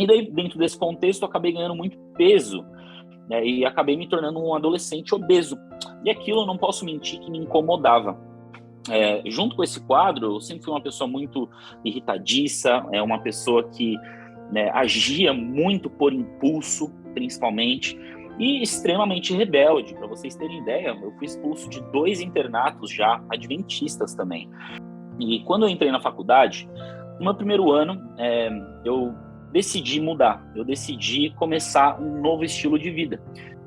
E daí, dentro desse contexto, eu acabei ganhando muito peso, né, e acabei me tornando um adolescente obeso. E aquilo, eu não posso mentir, que me incomodava. Junto com esse quadro, eu sempre fui uma pessoa muito irritadiça, uma pessoa que, né, agia muito por impulso, principalmente, e extremamente rebelde. Para vocês terem ideia, eu fui expulso de 2 internatos já, adventistas também. E quando eu entrei na faculdade, no meu primeiro ano, eu decidi mudar, eu decidi começar um novo estilo de vida.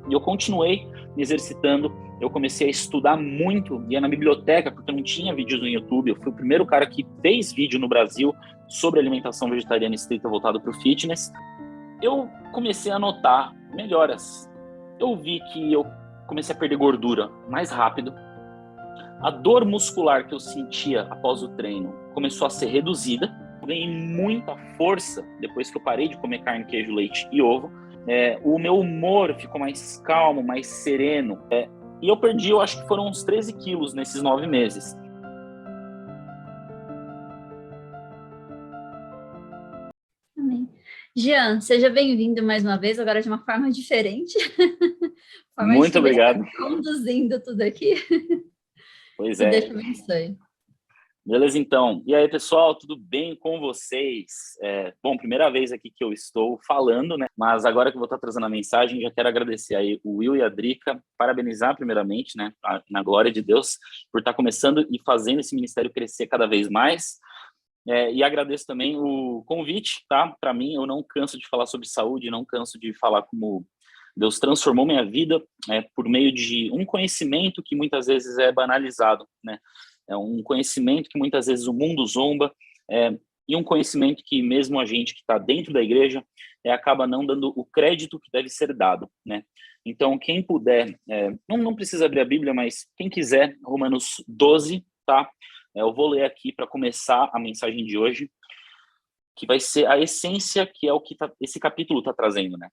E eu continuei me exercitando, eu comecei a estudar muito, ia na biblioteca, porque eu não tinha vídeos no YouTube, eu fui o primeiro cara que fez vídeo no Brasil sobre alimentação vegetariana estrita voltada para o fitness. Eu comecei a notar melhoras. Eu vi que eu comecei a perder gordura mais rápido, a dor muscular que eu sentia após o treino começou a ser reduzida, eu ganhei muita força depois que eu parei de comer carne, queijo, leite e ovo. O meu humor ficou mais calmo, mais sereno. E eu perdi, eu acho que foram uns 13 quilos nesses 9 meses. Amém. Jean, seja bem-vindo mais uma vez, agora de uma forma diferente. Forma Muito de que obrigado. está conduzindo tudo aqui. Pois Que é. Deus te abençoe. Beleza, então. E aí, pessoal, tudo bem com vocês? Bom, primeira vez aqui que eu estou falando, né? Mas agora que eu vou estar trazendo a mensagem, já quero agradecer aí o Will e a Drica, parabenizar primeiramente, né? Na glória de Deus, por estar começando e fazendo esse ministério crescer cada vez mais. E agradeço também o convite, tá? Para mim, eu não canso de falar sobre saúde, não canso de falar como Deus transformou minha vida por meio de um conhecimento que muitas vezes é banalizado, né? É um conhecimento que muitas vezes o mundo zomba, e um conhecimento que mesmo a gente que está dentro da igreja acaba não dando o crédito que deve ser dado, né? Então, quem puder, não precisa abrir a Bíblia, mas quem quiser, Romanos 12, tá? Eu vou ler aqui para começar a mensagem de hoje, que vai ser a essência, que é o que esse capítulo está trazendo, né?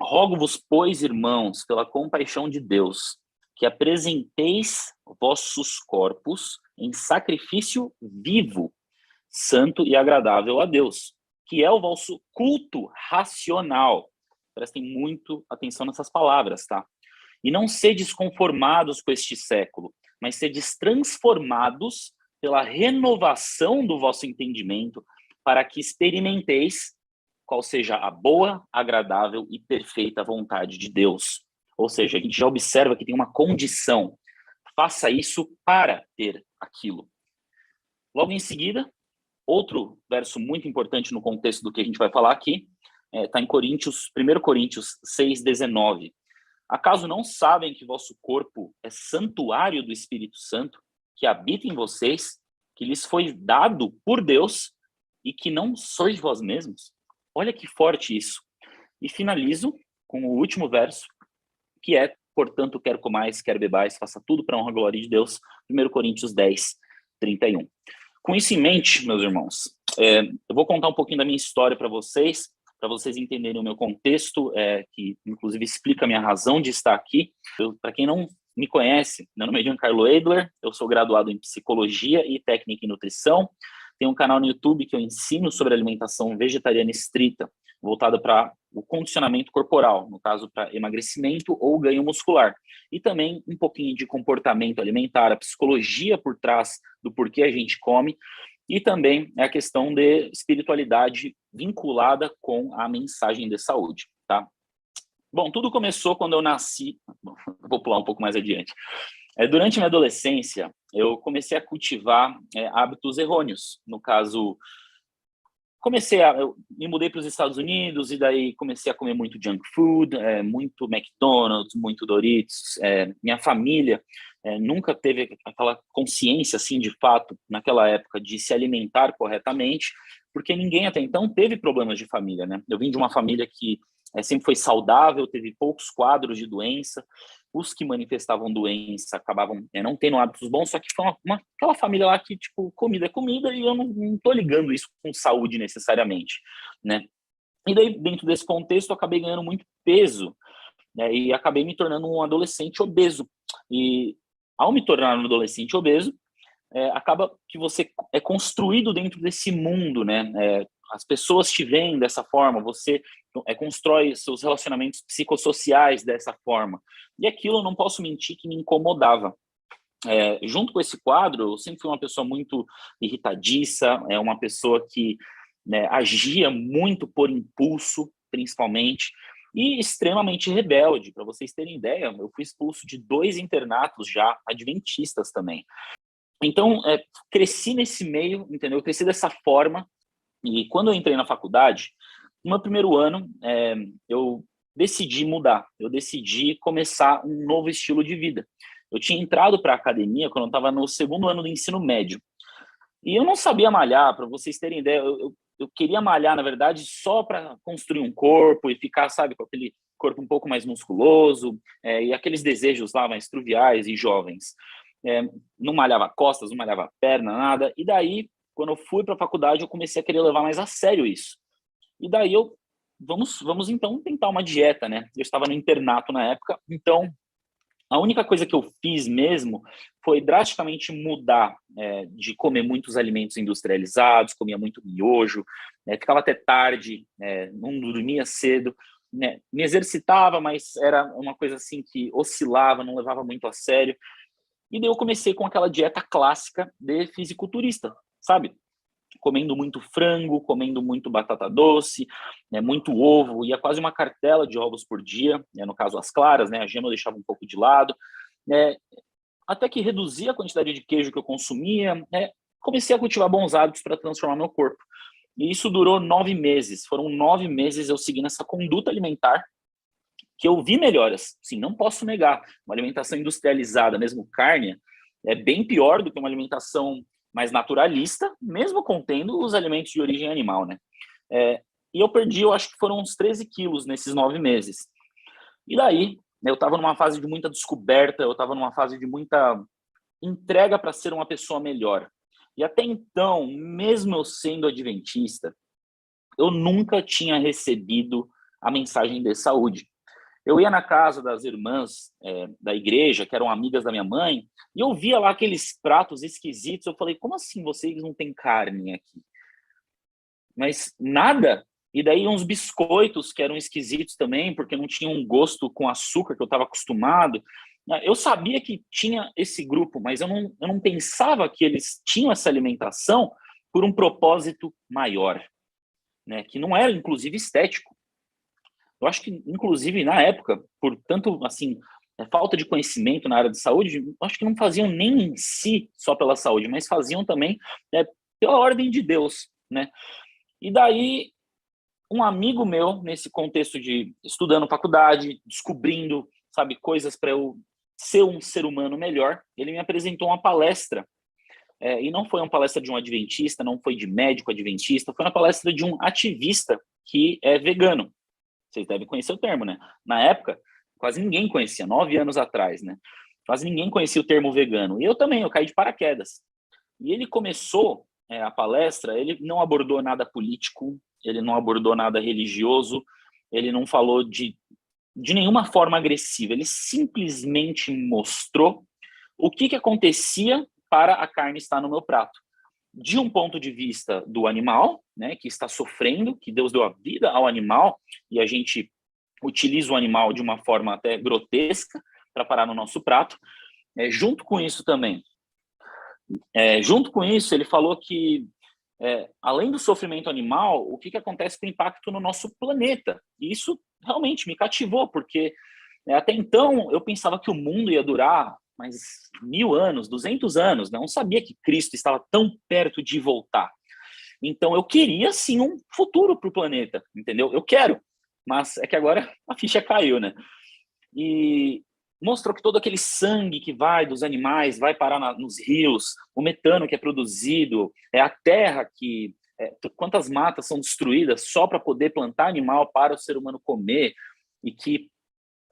Rogo-vos, pois, irmãos, pela compaixão de Deus, que apresenteis vossos corpos em sacrifício vivo, santo e agradável a Deus, que é o vosso culto racional. Prestem muito atenção nessas palavras, tá? E não sedes conformados com este século, mas sedes transformados pela renovação do vosso entendimento, para que experimenteis qual seja a boa, agradável e perfeita vontade de Deus. Ou seja, a gente já observa que tem uma condição. Faça isso para ter aquilo. Logo em seguida, outro verso muito importante no contexto do que a gente vai falar aqui, está em 1 Coríntios 6,19. Acaso não sabem que vosso corpo é santuário do Espírito Santo, que habita em vocês, que lhes foi dado por Deus e que não sois vós mesmos? Olha que forte isso. E finalizo com o último verso, que é: portanto, quer comais, quer bebais, faça tudo para a honra e glória de Deus. 1 Coríntios 10, 31. Com isso em mente, meus irmãos, eu vou contar um pouquinho da minha história para vocês entenderem o meu contexto, que inclusive explica a minha razão de estar aqui. Para quem não me conhece, meu nome é Giancarlo Edler, eu sou graduado em Psicologia e Técnica em Nutrição. Tenho um canal no YouTube que eu ensino sobre alimentação vegetariana estrita, voltada para o condicionamento corporal, no caso para emagrecimento ou ganho muscular. E também um pouquinho de comportamento alimentar, a psicologia por trás do porquê a gente come, e também a questão de espiritualidade vinculada com a mensagem de saúde, tá? Bom, tudo começou quando eu nasci, vou pular um pouco mais adiante. Durante minha adolescência, eu comecei a cultivar hábitos errôneos. No caso, eu me mudei para os Estados Unidos e daí comecei a comer muito junk food, muito McDonald's, muito Doritos. Minha família nunca teve aquela consciência, assim, de fato, naquela época, de se alimentar corretamente, porque ninguém até então teve problemas de família, né? Eu vim de uma família que sempre foi saudável, teve poucos quadros de doença. Os que manifestavam doença acabavam não tendo hábitos bons, só que foi aquela família lá que, tipo, comida é comida e eu não tô ligando isso com saúde necessariamente, né? E daí, dentro desse contexto, eu acabei ganhando muito peso, né? E acabei me tornando um adolescente obeso. E ao me tornar um adolescente obeso, acaba que você é construído dentro desse mundo, né? as pessoas te veem dessa forma, você constrói seus relacionamentos psicossociais dessa forma. E aquilo, eu não posso mentir, que me incomodava. Junto com esse quadro, eu sempre fui uma pessoa muito irritadiça, uma pessoa que, né, agia muito por impulso, principalmente, e extremamente rebelde. Para vocês terem ideia, eu fui expulso de 2 internatos já, adventistas também. Então, cresci nesse meio, entendeu? Eu cresci dessa forma, e quando eu entrei na faculdade, no meu primeiro ano, eu decidi mudar, eu decidi começar um novo estilo de vida. Eu tinha entrado para a academia quando eu estava no 2º ano do ensino médio, e eu não sabia malhar, para vocês terem ideia, eu queria malhar, na verdade, só para construir um corpo e ficar, sabe, com aquele corpo um pouco mais musculoso, e aqueles desejos lá mais triviais e jovens. Não malhava costas, não malhava perna, nada, e daí, quando eu fui para a faculdade, eu comecei a querer levar mais a sério isso. E daí vamos então tentar uma dieta, né? Eu estava no internato na época, então a única coisa que eu fiz mesmo foi drasticamente mudar de comer muitos alimentos industrializados, comia muito miojo, ficava até tarde, não dormia cedo, né? Me exercitava, mas era uma coisa assim que oscilava, não levava muito a sério. E daí eu comecei com aquela dieta clássica de fisiculturista, sabe? Comendo muito frango, comendo muito batata doce, muito ovo, ia quase uma cartela de ovos por dia, no caso as claras, a gema eu deixava um pouco de lado, até que reduzi a quantidade de queijo que eu consumia, comecei a cultivar bons hábitos para transformar meu corpo. E isso durou 9 meses, foram 9 meses eu seguindo essa conduta alimentar, que eu vi melhoras, sim, não posso negar. Uma alimentação industrializada, mesmo carne, é bem pior do que uma alimentação mais naturalista, mesmo contendo os alimentos de origem animal, né? E eu perdi, eu acho que foram uns 13 quilos nesses 9 meses. E daí, eu estava numa fase de muita descoberta, eu estava numa fase de muita entrega para ser uma pessoa melhor. E até então, mesmo eu sendo adventista, eu nunca tinha recebido a mensagem de saúde. Eu ia na casa das irmãs da igreja, que eram amigas da minha mãe, e eu via lá aqueles pratos esquisitos. Eu falei, como assim vocês não têm carne aqui? Mas nada. E daí uns biscoitos que eram esquisitos também, porque não tinham um gosto com açúcar que eu estava acostumado. Eu sabia que tinha esse grupo, mas eu não pensava que eles tinham essa alimentação por um propósito maior, né? Que não era, inclusive, estético. Eu acho que, inclusive, na época, por tanto, assim, falta de conhecimento na área de saúde, eu acho que não faziam nem em si só pela saúde, mas faziam também pela ordem de Deus, né? E daí, um amigo meu, nesse contexto de estudando faculdade, descobrindo, sabe, coisas para eu ser um ser humano melhor, ele me apresentou uma palestra, e não foi uma palestra de um adventista, não foi de médico adventista, foi uma palestra de um ativista que é vegano. Vocês devem conhecer o termo, né? Na época, quase ninguém conhecia, 9 anos atrás, né? Quase ninguém conhecia o termo vegano. E eu também, eu caí de paraquedas. E ele começou a palestra, ele não abordou nada político, ele não abordou nada religioso, ele não falou de nenhuma forma agressiva, ele simplesmente mostrou o que acontecia para a carne estar no meu prato. De um ponto de vista do animal, né, que está sofrendo, que Deus deu a vida ao animal, e a gente utiliza o animal de uma forma até grotesca para parar no nosso prato. Junto com isso também, ele falou que, além do sofrimento animal, o que acontece com o impacto no nosso planeta. E isso realmente me cativou, porque até então eu pensava que o mundo ia durar mais 1000 anos, 200 anos, não sabia que Cristo estava tão perto de voltar. Então eu queria sim um futuro para o planeta, entendeu? Eu quero, mas é que agora a ficha caiu, né? E mostrou que todo aquele sangue que vai dos animais vai parar nos rios, o metano que é produzido, a terra que quantas matas são destruídas só para poder plantar animal para o ser humano comer, e que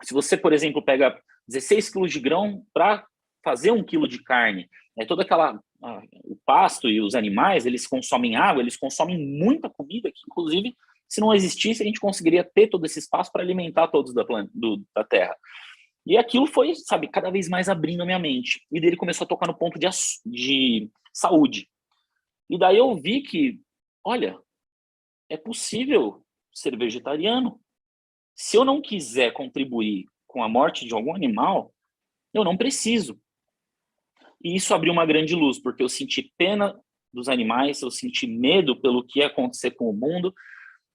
se você, por exemplo, pega 16 quilos de grão para fazer 1 quilo de carne, toda aquela o pasto e os animais, eles consomem água, eles consomem muita comida, que inclusive, se não existisse, a gente conseguiria ter todo esse espaço para alimentar todos da terra. E aquilo foi, sabe, cada vez mais abrindo a minha mente. E dele começou a tocar no ponto de saúde. E daí eu vi que, olha, é possível ser vegetariano. Se eu não quiser contribuir com a morte de algum animal, eu não preciso. E isso abriu uma grande luz, porque eu senti pena dos animais, eu senti medo pelo que ia acontecer com o mundo,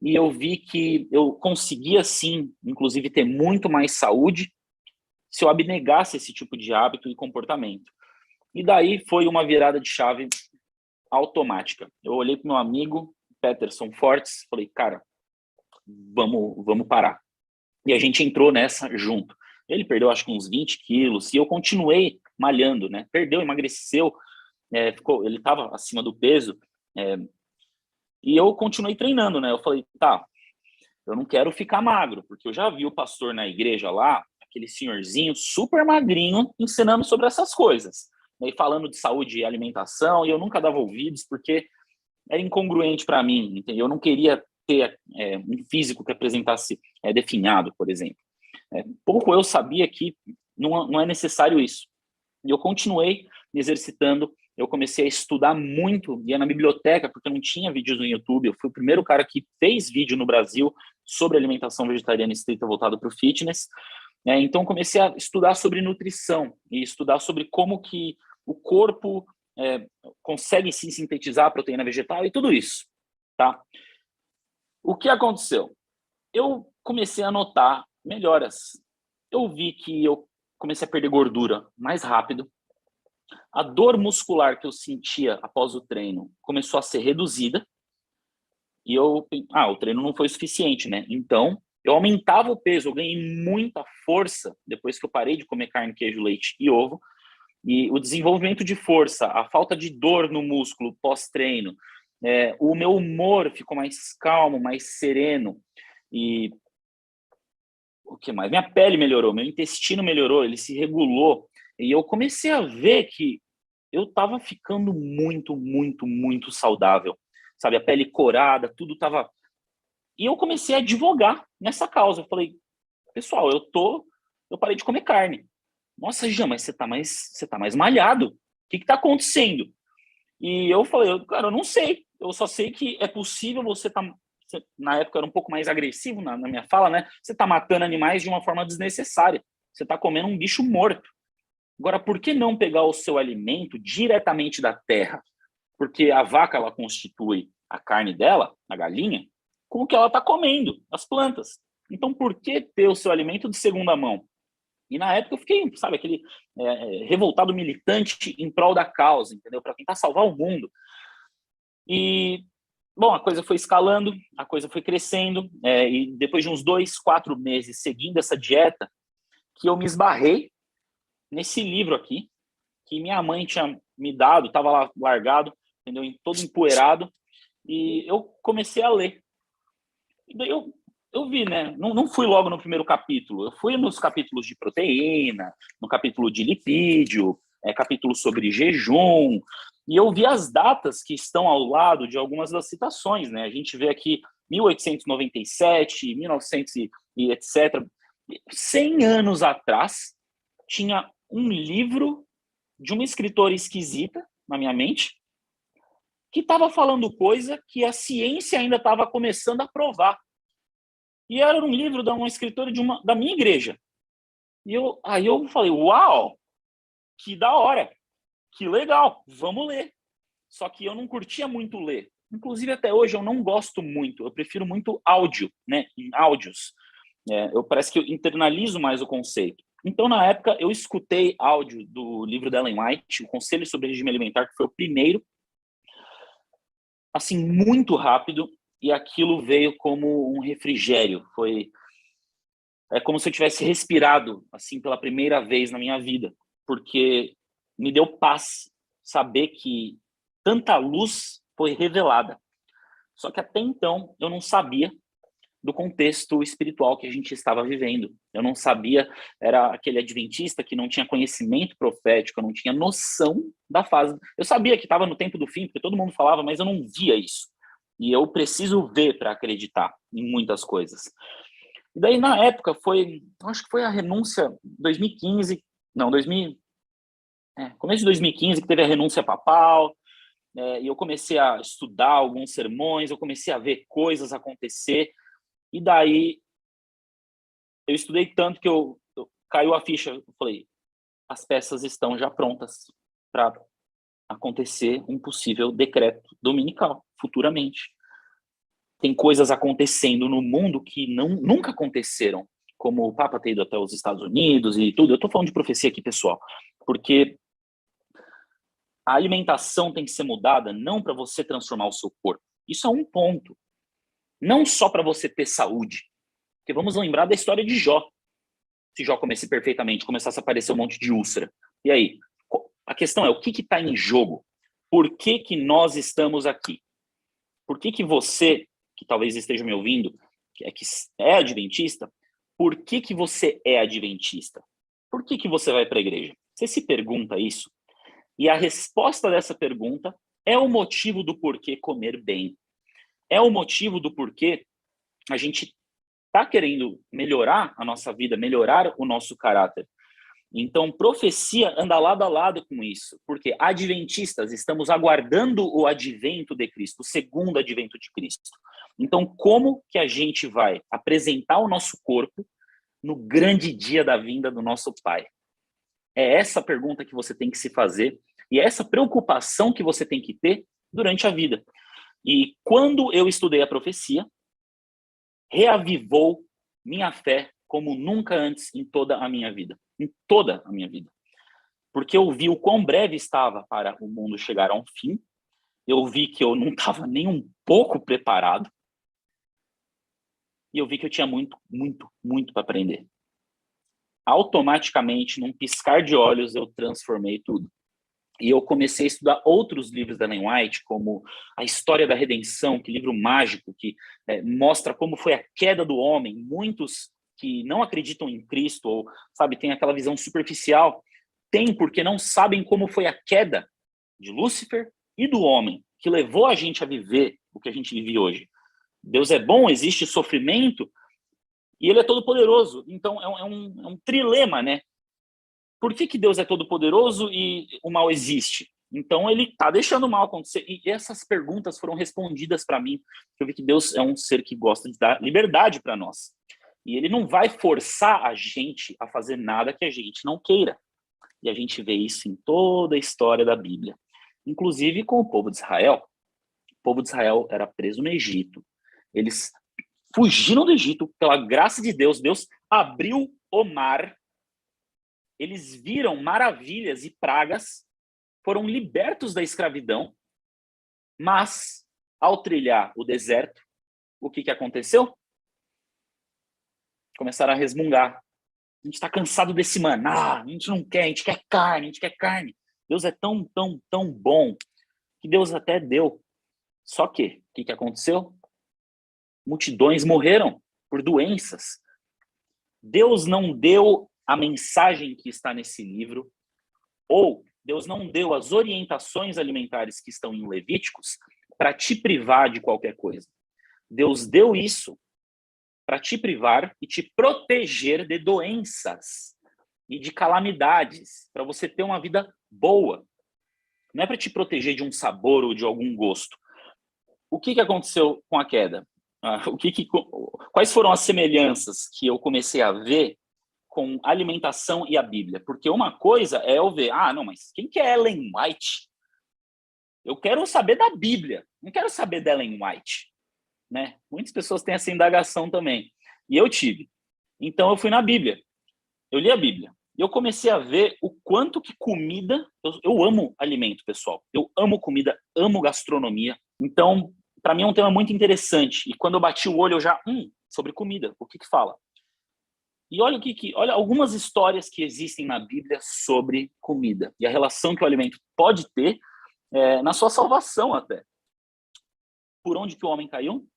e eu vi que eu conseguia, sim, inclusive, ter muito mais saúde se eu abnegasse esse tipo de hábito e comportamento. E daí foi uma virada de chave automática. Eu olhei para o meu amigo, Peterson Fortes, falei, cara, vamos parar. E a gente entrou nessa junto. Ele perdeu, acho que uns 20 quilos, e eu continuei malhando, né? Perdeu, emagreceu, ele estava acima do peso, e eu continuei treinando, né? Eu falei, tá, eu não quero ficar magro, porque eu já vi o pastor na igreja lá, aquele senhorzinho super magrinho, ensinando sobre essas coisas, né? E falando de saúde e alimentação, e eu nunca dava ouvidos, porque era incongruente para mim, entendeu? Eu não queria ter um físico que apresentasse definhado, por exemplo. Pouco eu sabia que não é necessário isso. E eu continuei me exercitando, eu comecei a estudar muito, ia na biblioteca, porque eu não tinha vídeos no YouTube, eu fui o primeiro cara que fez vídeo no Brasil sobre alimentação vegetariana estrita voltada para o fitness, então comecei a estudar sobre nutrição, e estudar sobre como que o corpo consegue sim sintetizar a proteína vegetal e tudo isso, tá? O que aconteceu? Eu comecei a notar melhoras. Eu vi que eu comecei a perder gordura mais rápido. A dor muscular que eu sentia após o treino começou a ser reduzida. E o treino não foi suficiente, né? Então, eu aumentava o peso, eu ganhei muita força depois que eu parei de comer carne, queijo, leite e ovo. E o desenvolvimento de força, a falta de dor no músculo pós-treino, o meu humor ficou mais calmo, mais sereno. E o que mais? Minha pele melhorou, meu intestino melhorou, ele se regulou. E eu comecei a ver que eu estava ficando muito, muito, muito saudável. Sabe, a pele corada, tudo estava... E eu comecei a advogar nessa causa. Eu falei, pessoal, eu parei de comer carne. Nossa, Jean, mas você tá mais malhado. O que está acontecendo? E eu falei, cara, eu não sei. Eu só sei que é possível na época era um pouco mais agressivo na minha fala, né? Você tá matando animais de uma forma desnecessária. Você tá comendo um bicho morto. Agora, por que não pegar o seu alimento diretamente da terra? Porque a vaca, ela constitui a carne dela, a galinha, com o que ela está comendo, as plantas. Então, por que ter o seu alimento de segunda mão? E na época eu fiquei, sabe, aquele revoltado militante em prol da causa, entendeu? Para tentar salvar o mundo. E, bom, a coisa foi escalando, a coisa foi crescendo, e depois de uns 2, 4 meses seguindo essa dieta, que eu me esbarrei nesse livro aqui, que minha mãe tinha me dado, estava lá largado, entendeu? Todo empoeirado, e eu comecei a ler. E daí eu vi, né? Não fui logo no primeiro capítulo, eu fui nos capítulos de proteína, no capítulo de lipídio, capítulo sobre jejum, e eu vi as datas que estão ao lado de algumas das citações, né? A gente vê aqui 1897, 1900 e etc. 100 anos atrás, tinha um livro de uma escritora esquisita na minha mente, que estava falando coisa que a ciência ainda estava começando a provar. E era um livro de uma escritora da minha igreja. E aí eu falei, uau, que da hora, que legal, vamos ler. Só que eu não curtia muito ler. Inclusive, até hoje, eu não gosto muito. Eu prefiro muito áudio, né? Em áudios. Parece que eu internalizo mais o conceito. Então, na época, eu escutei áudio do livro da Ellen White, O Conselho sobre Regime Alimentar, que foi o primeiro, assim, muito rápido, e aquilo veio como um refrigério. É como se eu tivesse respirado, assim, pela primeira vez na minha vida, porque me deu paz saber que tanta luz foi revelada. Só que até então, eu não sabia do contexto espiritual que a gente estava vivendo. Eu não sabia, era aquele adventista que não tinha conhecimento profético, eu não tinha noção da fase. Eu sabia que estava no tempo do fim, porque todo mundo falava, mas eu não via isso. E eu preciso ver para acreditar em muitas coisas. E daí, na época, acho que foi a renúncia 2015, não, começo de 2015, que teve a renúncia papal, e eu comecei a estudar alguns sermões, eu comecei a ver coisas acontecer, e daí eu estudei tanto que caiu a ficha, eu falei, as peças estão já prontas para acontecer um possível decreto dominical, futuramente. Tem coisas acontecendo no mundo que nunca aconteceram, como o Papa ter ido até os Estados Unidos e tudo. Eu estou falando de profecia aqui, pessoal, porque a alimentação tem que ser mudada não para você transformar o seu corpo. Isso é um ponto. Não só para você ter saúde. Porque vamos lembrar da história de Jó. Se Jó comesse perfeitamente, começasse a aparecer um monte de úlcera. E aí? A questão é, o que está em jogo? Por que nós estamos aqui? Por que você, que talvez esteja me ouvindo, que é adventista, por que você é adventista? Por que você vai para a igreja? Você se pergunta isso? E a resposta dessa pergunta é o motivo do porquê comer bem. É o motivo do porquê a gente está querendo melhorar a nossa vida, melhorar o nosso caráter. Então, profecia anda lado a lado com isso, porque adventistas estamos aguardando o advento de Cristo, o segundo advento de Cristo. Então, como que a gente vai apresentar o nosso corpo no grande dia da vinda do nosso Pai? É essa pergunta que você tem que se fazer e é essa preocupação que você tem que ter durante a vida. E quando eu estudei a profecia, reavivou minha fé como nunca antes em toda a minha vida. Em toda a minha vida. Porque eu vi o quão breve estava para o mundo chegar a um fim. Eu vi que eu não estava nem um pouco preparado. E eu vi que eu tinha muito, muito, muito para aprender. Automaticamente, num piscar de olhos, eu transformei tudo. E eu comecei a estudar outros livros da Ellen White, como A História da Redenção, que livro mágico, que mostra como foi a queda do homem. Muitos que não acreditam em Cristo, ou, sabe, tem aquela visão superficial, tem porque não sabem como foi a queda de Lúcifer e do homem, que levou a gente a viver o que a gente vive hoje. Deus é bom, existe sofrimento, e ele é todo-poderoso. Então, é um trilema, né? Por que Deus é todo-poderoso e o mal existe? Então, ele está deixando o mal acontecer. E essas perguntas foram respondidas para mim. Eu vi que Deus é um ser que gosta de dar liberdade para nós. E ele não vai forçar a gente a fazer nada que a gente não queira. E a gente vê isso em toda a história da Bíblia. Inclusive com o povo de Israel. O povo de Israel era preso no Egito. Eles fugiram do Egito pela graça de Deus. Deus abriu o mar. Eles viram maravilhas e pragas, foram libertos da escravidão, mas, ao trilhar o deserto, o que aconteceu? Começaram a resmungar. A gente está cansado desse maná, a gente não quer, a gente quer carne, a gente quer carne. Deus é tão, tão, tão bom, que Deus até deu. Só que, o que aconteceu? Multidões morreram por doenças. Deus não deu a mensagem que está nesse livro, ou Deus não deu as orientações alimentares que estão em Levíticos para te privar de qualquer coisa. Deus deu isso para te privar e te proteger de doenças e de calamidades, para você ter uma vida boa. Não é para te proteger de um sabor ou de algum gosto. O que aconteceu com a queda? Quais foram as semelhanças que eu comecei a ver com alimentação e a Bíblia? Porque uma coisa é eu ver, não, mas quem que é Ellen White? Eu quero saber da Bíblia, não quero saber da Ellen White, né? Muitas pessoas têm essa indagação também, e eu tive. Então eu fui na Bíblia, eu li a Bíblia, e eu comecei a ver o quanto que comida, eu amo alimento, pessoal, eu amo comida, amo gastronomia, então para mim é um tema muito interessante, e quando eu bati o olho eu já, sobre comida, o que fala? E olha olha algumas histórias que existem na Bíblia sobre comida e a relação que o alimento pode ter na sua salvação até. Por onde que o homem caiu?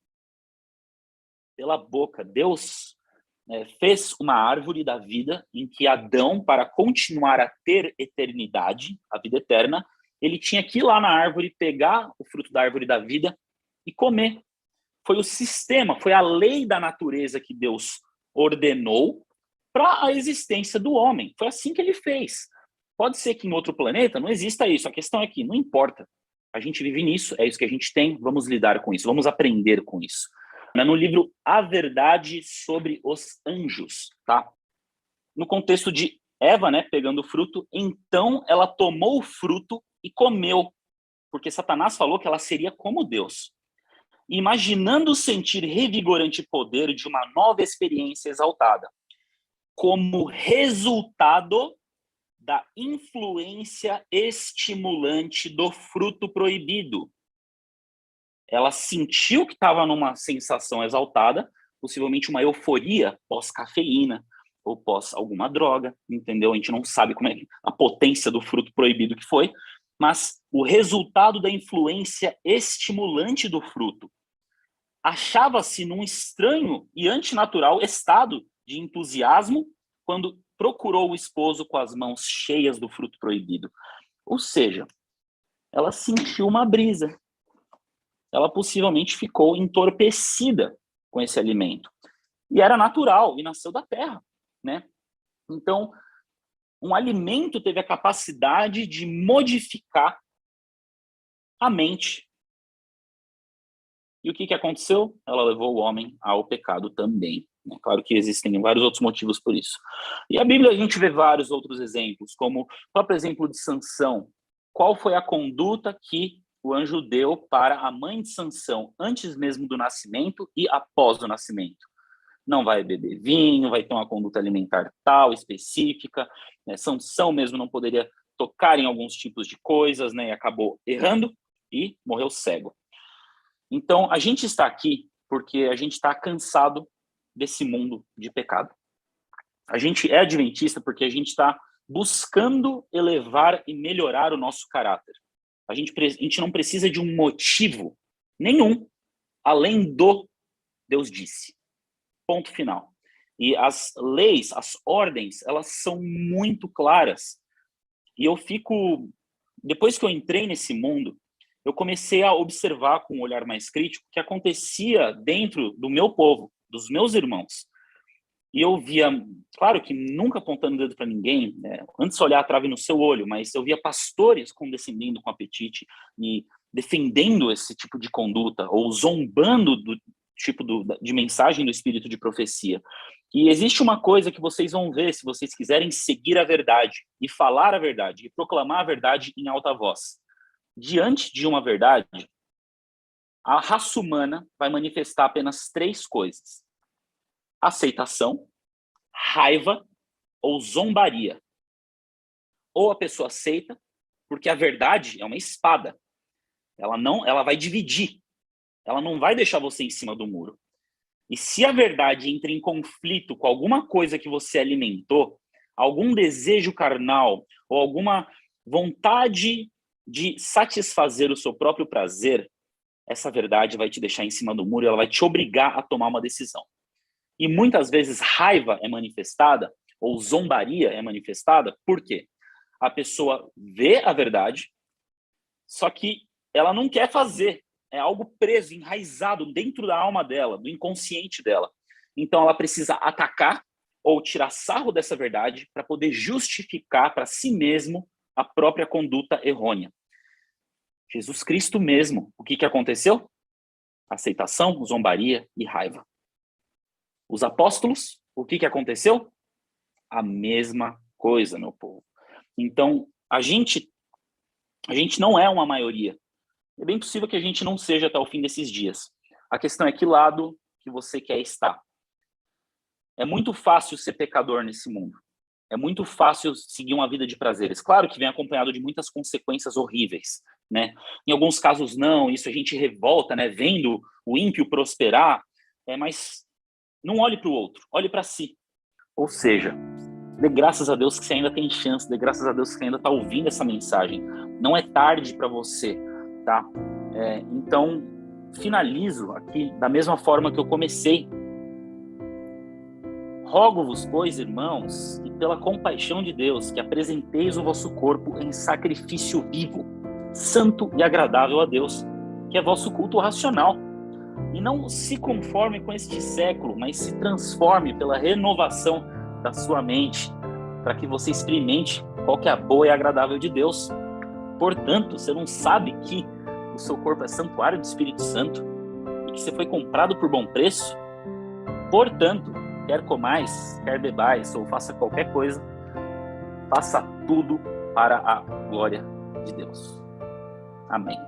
Pela boca. Deus fez uma árvore da vida em que Adão, para continuar a ter eternidade, a vida eterna, ele tinha que ir lá na árvore, pegar o fruto da árvore da vida e comer. Foi o sistema, foi a lei da natureza que Deus ordenou para a existência do homem. Foi assim que ele fez. Pode ser que em outro planeta não exista isso. A questão é que não importa. a gente vive nisso, é isso que a gente tem, vamos lidar com isso, vamos aprender com isso. No livro A Verdade sobre os Anjos, tá? No contexto de Eva, né, pegando o fruto, então ela tomou o fruto e comeu, porque Satanás falou que ela seria como Deus. Imaginando sentir revigorante poder de uma nova experiência exaltada, como resultado da influência estimulante do fruto proibido. Ela sentiu que estava numa sensação exaltada, possivelmente uma euforia pós-cafeína ou pós alguma droga, entendeu? A gente não sabe como é a potência do fruto proibido que foi, mas o resultado da influência estimulante do fruto. Achava-se num estranho e antinatural estado de entusiasmo quando procurou o esposo com as mãos cheias do fruto proibido. Ou seja, ela sentiu uma brisa. Ela possivelmente ficou entorpecida com esse alimento. E era natural, e nasceu da terra, né? Então, um alimento teve a capacidade de modificar a mente. E o que aconteceu? Ela levou o homem ao pecado também. Claro que existem vários outros motivos por isso. E a Bíblia, a gente vê vários outros exemplos, como o próprio exemplo de Sansão. Qual foi a conduta que o anjo deu para a mãe de Sansão, antes mesmo do nascimento e após o nascimento? Não vai beber vinho, vai ter uma conduta alimentar tal, específica. Né? Sansão mesmo não poderia tocar em alguns tipos de coisas, né? E acabou errando e morreu cego. Então, a gente está aqui porque a gente está cansado desse mundo de pecado. A gente é adventista porque a gente está buscando elevar e melhorar o nosso caráter. A gente não precisa de um motivo nenhum, além do Deus disse. Ponto final. E as leis, as ordens, elas são muito claras. E eu fico... Depois que eu entrei nesse mundo, eu comecei a observar com um olhar mais crítico o que acontecia dentro do meu povo, dos meus irmãos. E eu via, claro que nunca apontando o dedo para ninguém, né? Antes de olhar a trave no seu olho, mas eu via pastores condescendendo com apetite e defendendo esse tipo de conduta, ou zombando do tipo de mensagem do espírito de profecia. E existe uma coisa que vocês vão ver se vocês quiserem seguir a verdade, e falar a verdade, e proclamar a verdade em alta voz. Diante de uma verdade, a raça humana vai manifestar apenas 3 coisas: aceitação, raiva ou zombaria. Ou a pessoa aceita, porque a verdade é uma espada. Ela vai dividir. Ela não vai deixar você em cima do muro. E se a verdade entra em conflito com alguma coisa que você alimentou, algum desejo carnal ou alguma vontade de satisfazer o seu próprio prazer, essa verdade vai te deixar em cima do muro e ela vai te obrigar a tomar uma decisão. E muitas vezes raiva é manifestada, ou zombaria é manifestada, por quê? A pessoa vê a verdade, só que ela não quer fazer. É algo preso, enraizado dentro da alma dela, do inconsciente dela. Então ela precisa atacar ou tirar sarro dessa verdade para poder justificar para si mesmo a própria conduta errônea. Jesus Cristo mesmo, o que aconteceu? Aceitação, zombaria e raiva. Os apóstolos, o que aconteceu? A mesma coisa, meu povo. Então, a gente não é uma maioria. É bem possível que a gente não seja até o fim desses dias. A questão é que lado que você quer estar. É muito fácil ser pecador nesse mundo. É muito fácil seguir uma vida de prazeres. Claro que vem acompanhado de muitas consequências horríveis, né? Em alguns casos não, isso a gente revolta, né? Vendo o ímpio prosperar, mas não olhe para o outro, olhe para si. Ou seja, dê graças a Deus que você ainda tem chance, dê graças a Deus que você ainda está ouvindo essa mensagem. Não é tarde para você, tá? Então, finalizo aqui da mesma forma que eu comecei. Rogo-vos, pois, irmãos, e pela compaixão de Deus, que apresenteis o vosso corpo em sacrifício vivo, santo e agradável a Deus, que é vosso culto racional. E não se conforme com este século, mas se transforme pela renovação da sua mente, para que você experimente qual que é a boa e agradável de Deus. Portanto, você não sabe que o seu corpo é santuário do Espírito Santo e que você foi comprado por bom preço? Portanto, quer comais, quer bebais ou faça qualquer coisa, faça tudo para a glória de Deus. Amém.